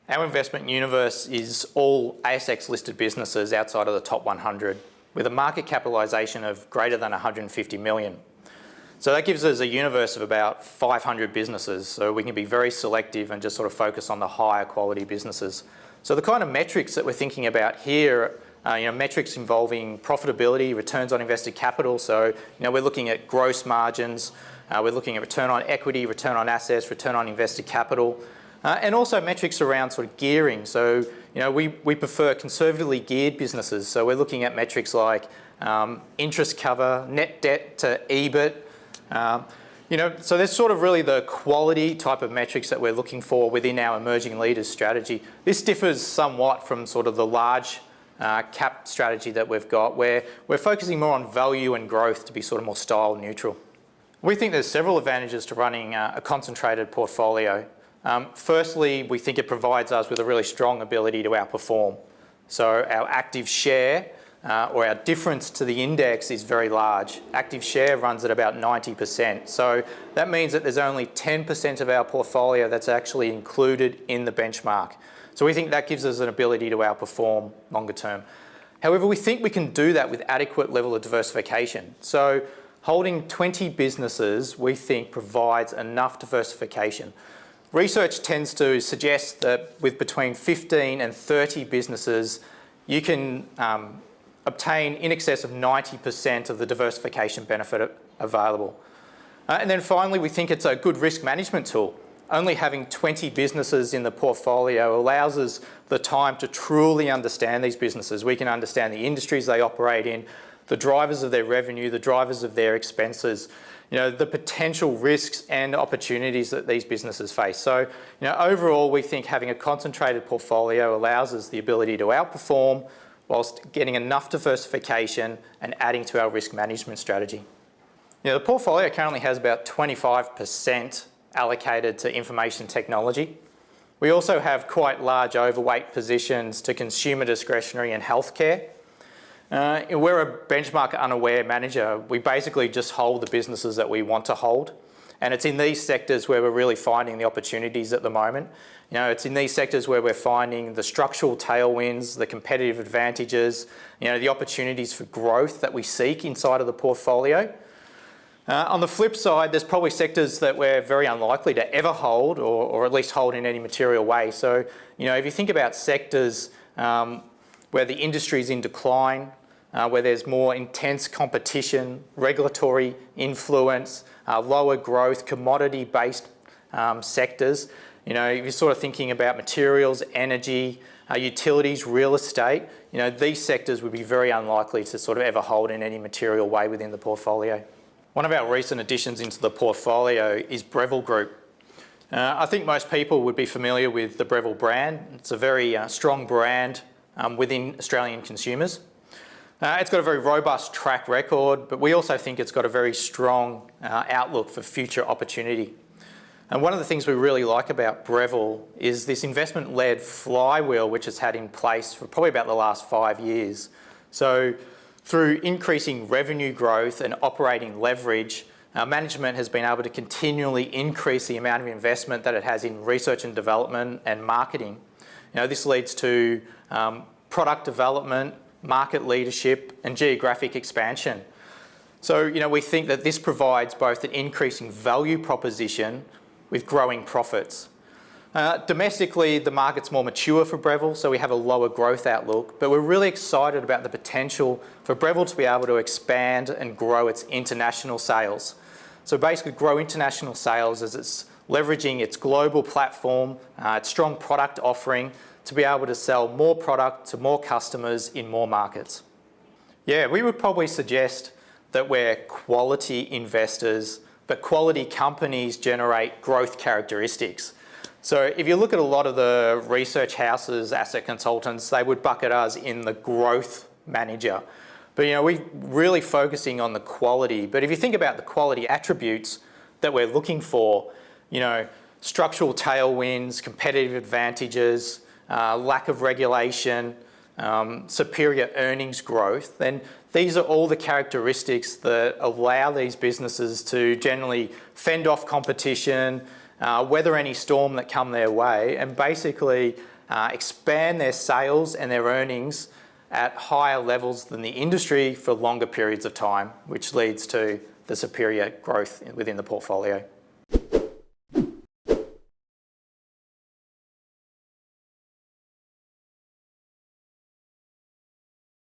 Our investment universe is all ASX listed businesses outside of the top 100 with a market capitalisation of greater than 150 million. So that gives us a universe of about 500 businesses, so we can be very selective and just sort of focus on the higher quality businesses. So the kind of metrics that we're thinking about here, metrics involving profitability, returns on invested capital. So we're looking at gross margins, we're looking at return on equity, return on assets, return on invested capital, and also metrics around sort of gearing. So we prefer conservatively geared businesses. So we're looking at metrics like interest cover, net debt to EBIT. So there's sort of really the quality type of metrics that we're looking for within our emerging leaders strategy. This differs somewhat from sort of the large cap strategy that we've got, where we're focusing more on value and growth to be sort of more style neutral. We think there's several advantages to running a concentrated portfolio. Firstly, we think it provides us with a really strong ability to outperform. So our active share or our difference to the index is very large. Active share runs at about 90%. So that means that there's only 10% of our portfolio that's actually included in the benchmark. So we think that gives us an ability to outperform longer term. However, we think we can do that with adequate level of diversification. So holding 20 businesses, we think, provides enough diversification. Research tends to suggest that with between 15 and 30 businesses, you can obtain in excess of 90% of the diversification benefit available. And then finally, we think it's a good risk management tool. Only having 20 businesses in the portfolio allows us the time to truly understand these businesses. We can understand the industries they operate in, the drivers of their revenue, the drivers of their expenses, the potential risks and opportunities that these businesses face. So, overall, we think having a concentrated portfolio allows us the ability to outperform whilst getting enough diversification and adding to our risk management strategy. The portfolio currently has about 25% allocated to information technology. We also have quite large overweight positions to consumer discretionary and healthcare. We're a benchmark unaware manager. We basically just hold the businesses that we want to hold. And it's in these sectors where we're really finding the opportunities at the moment. It's in these sectors where we're finding the structural tailwinds, the competitive advantages, the opportunities for growth that we seek inside of the portfolio. On the flip side, there's probably sectors that we're very unlikely to ever hold or at least hold in any material way. So, if you think about sectors where the industry is in decline, where there's more intense competition, regulatory influence, lower growth, commodity-based sectors. If you're sort of thinking about materials, energy, utilities, real estate, these sectors would be very unlikely to sort of ever hold in any material way within the portfolio. One of our recent additions into the portfolio is Breville Group. I think most people would be familiar with the Breville brand. It's a very strong brand within Australian consumers. It's got a very robust track record, but we also think it's got a very strong outlook for future opportunity. And one of the things we really like about Breville is this investment-led flywheel which it's had in place for probably about the last 5 years. So through increasing revenue growth and operating leverage, our management has been able to continually increase the amount of investment that it has in research and development and marketing. This leads to product development, market leadership, and geographic expansion. So, we think that this provides both an increasing value proposition with growing profits. Domestically, the market's more mature for Breville, so we have a lower growth outlook, but we're really excited about the potential for Breville to be able to expand and grow its international sales. So basically grow international sales as it's leveraging its global platform, its strong product offering, to be able to sell more product to more customers in more markets. Yeah, we would probably suggest that we're quality investors, but quality companies generate growth characteristics. So if you look at a lot of the research houses, asset consultants, they would bucket us in the growth manager. But we're really focusing on the quality. But if you think about the quality attributes that we're looking for, structural tailwinds, competitive advantages, lack of regulation, superior earnings growth, then these are all the characteristics that allow these businesses to generally fend off competition, weather any storm that come their way, and basically expand their sales and their earnings at higher levels than the industry for longer periods of time, which leads to the superior growth within the portfolio.